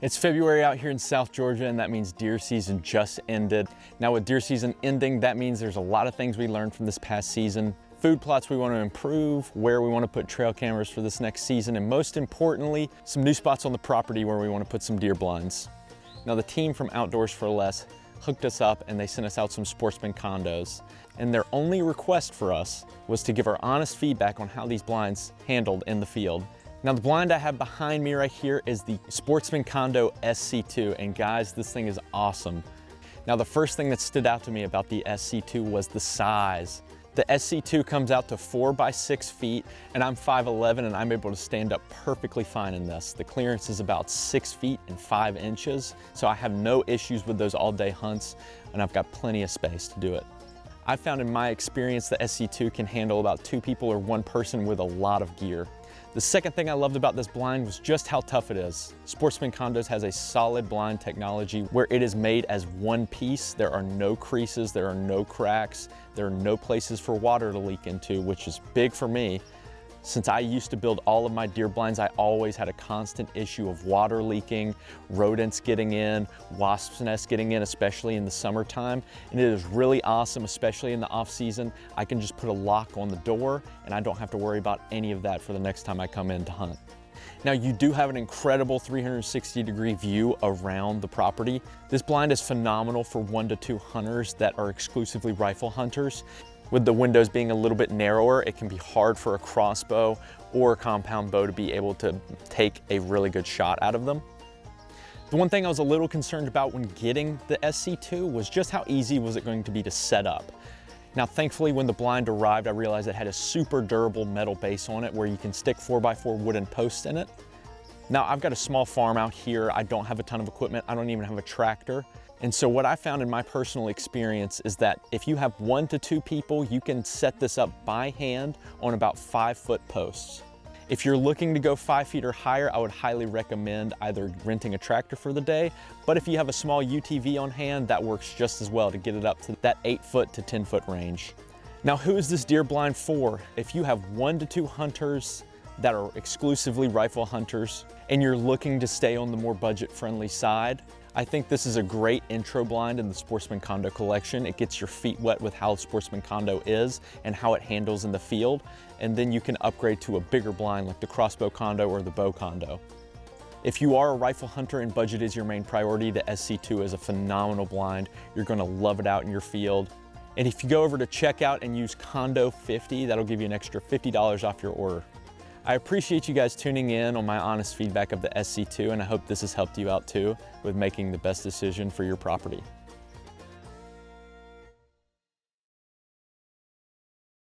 It's February out here in South Georgia, and that means deer season just ended. Now with deer season ending, that means there's a lot of things we learned from this past season, food plots we want to improve, where we want to put trail cameras for this next season, and most importantly, some new spots on the property where we want to put some deer blinds. Now the team from Outdoors for Less hooked us up and they sent us out some Sportsman condos. And their only request for us was to give our honest feedback on how these blinds handled in the field. Now the blind I have behind me right here is the Sportsman Condo SC2, and guys, this thing is awesome. Now the first thing that stood out to me about the SC2 was the size. The SC2 comes out to 4 by 6 feet, and I'm 5'11", and I'm able to stand up perfectly fine in this. The clearance is about 6 feet and 5 inches, so I have no issues with those all-day hunts, and I've got plenty of space to do it. I found in my experience the SC2 can handle about 2 people or 1 person with a lot of gear. The second thing I loved about this blind was just how tough it is. Sportsman Condos has a solid blind technology where it is made as one piece. There are no creases, there are no cracks, there are no places for water to leak into, which is big for me. Since I used to build all of my deer blinds, I always had a constant issue of water leaking, rodents getting in, wasps' nests getting in, especially in the summertime. And it is really awesome, especially in the off season. I can just put a lock on the door and I don't have to worry about any of that for the next time I come in to hunt. Now you do have an incredible 360-degree view around the property. This blind is phenomenal for 1 to 2 hunters that are exclusively rifle hunters. With the windows being a little bit narrower, it can be hard for a crossbow or a compound bow to be able to take a really good shot out of them. The one thing I was a little concerned about when getting the SC2 was just how easy was it going to be to set up. Now thankfully when the blind arrived, I realized it had a super durable metal base on it where you can stick 4x4 wooden posts in it. Now I've got a small farm out here, I don't have a ton of equipment, I don't even have a tractor. And so what I found in my personal experience is that if you have 1 to 2 people, you can set this up by hand on about 5-foot posts. If you're looking to go 5 feet or higher, I would highly recommend either renting a tractor for the day, but if you have a small UTV on hand, that works just as well to get it up to that 8-foot to 10-foot range. Now, who is this deer blind for? If you have 1 to 2 hunters that are exclusively rifle hunters and you're looking to stay on the more budget-friendly side, I think this is a great intro blind in the Sportsman Condo collection. It gets your feet wet with how Sportsman Condo is and how it handles in the field, and then you can upgrade to a bigger blind like the crossbow condo or the bow condo. If you are a rifle hunter and budget is your main priority, the SC2 is a phenomenal blind. You're gonna love it out in your field. And if you go over to checkout and use Condo 50, that'll give you an extra $50 off your order. I appreciate you guys tuning in on my honest feedback of the SC2, and I hope this has helped you out too with making the best decision for your property.